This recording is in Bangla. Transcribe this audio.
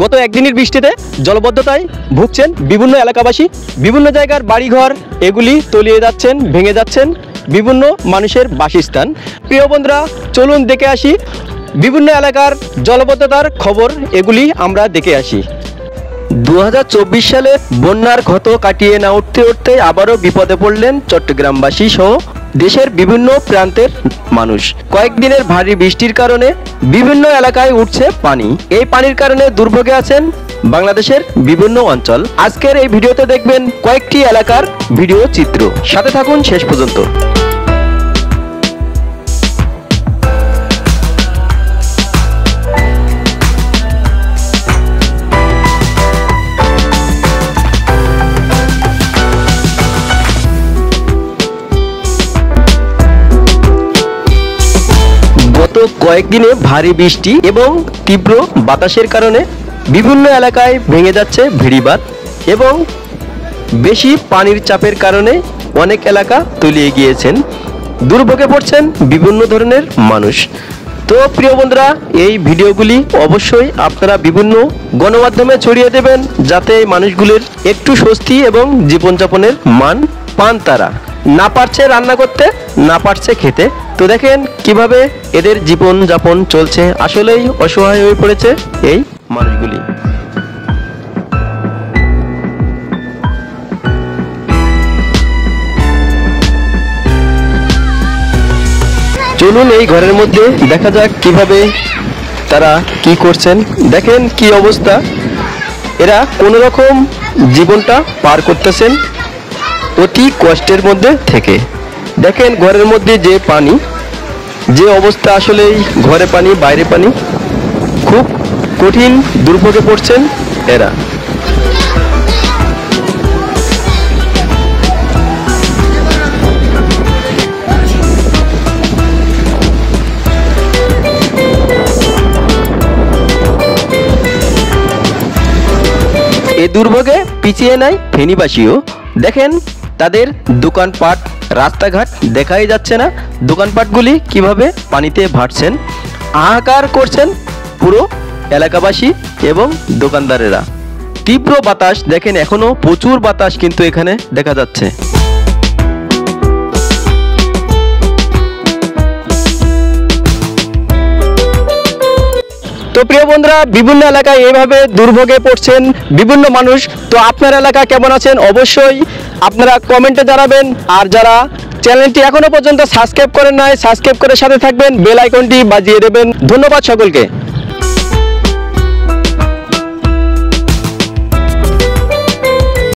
গত একদিনের বৃষ্টিতে জলবদ্ধতায় ভুগছেন বিভিন্ন এলাকাবাসী। বিভিন্ন জায়গার বাড়িঘর এগুলি তলিয়ে যাচ্ছেন, ভেঙে যাচ্ছেন বিভিন্ন মানুষের বাসস্থান। প্রিয় বন্ধুরা, চলুন দেখে আসি বিভিন্ন এলাকার জলবদ্ধতার খবর, এগুলি আমরা দেখে আসি। 2024 সালে বন্যার ক্ষত কাটিয়ে না উঠতে উঠতে আবারও বিপদে পড়লেন চট্টগ্রামবাসী সহ দেশের বিভিন্ন প্রান্তের মানুষ। কয়েকদিনের ভারী বৃষ্টির কারণে বিভিন্ন এলাকায় উঠছে পানি। এই পানির কারণে দুর্ভোগে আছেন বাংলাদেশের বিভিন্ন অঞ্চল। আজকের এই ভিডিওতে দেখবেন কয়েকটি এলাকার ভিডিও চিত্র। সাথে থাকুন শেষ পর্যন্ত। গত কয়েকদিনে ভারী বৃষ্টি এবং তীব্র বাতাসের কারণে বিভিন্ন এলাকায় ভেঙে যাচ্ছে ভেড়িবাঁধ এবং বেশি পানির চাপের কারণে অনেক এলাকা তলিয়ে গিয়েছেন। দুর্ভোগে পড়ছেন বিভিন্ন ধরনের মানুষ। তো প্রিয় বন্ধুরা, এই ভিডিওগুলি অবশ্যই আপনারা বিভিন্ন গণমাধ্যমে ছড়িয়ে দেবেন, যাতে এই মানুষগুলির একটু স্বস্তি এবং জীবনযাপনের মান পান। তারা না পারছে রান্না করতে, না পারছে খেতে। তো দেখেন কিভাবে এদের জীবনযাপন চলছে। আসলেই অসহায় হয়ে পড়েছে এই মানুষগুলি। চলুন এই ঘরের মধ্যে দেখা যাক কিভাবে তারা কি করছেন। দেখেন কি অবস্থা, এরা কোনো রকম জীবনটা পার করতেছেন অতি কষ্টের মধ্যে থেকে। দেখেন ঘরের মধ্যে যে পানি, যে অবস্থা, আসলেই ঘরে পানি বাইরে পানি, খুব কঠিন দুর্ভোগে পড়ছেন এরা। এই দুর্ভোগে পিছিয়ে নাই ফেনীবাসীও। দেখেন তাদের দোকানপাট, রাস্তাঘাট দেখাই যাচ্ছে না। দোকানপাটগুলি কিভাবে পানিতে ভাসছেন, হাহাকার করছেন পুরো এলাকাবাসী এবং দোকানদারেরা। তীব্র বাতাস, দেখেন এখনো প্রচুর বাতাস কিন্তু এখানে দেখা যাচ্ছে। তো প্রিয় বন্ধুরা, বিভিন্ন এলাকায় এইভাবে দুর্ভোগে পড়ছেন বিভিন্ন মানুষ। তো আপনার এলাকা কেমন আছেন অবশ্যই আপনারা কমেন্টে জানাবেন। আর যারা চ্যানেলটি এখনো পর্যন্ত সাবস্ক্রাইব করেন নাই, সাবস্ক্রাইব করে সাথে থাকবেন, বেল আইকনটি বাজিয়ে দেবেন। ধন্যবাদ সকলকে।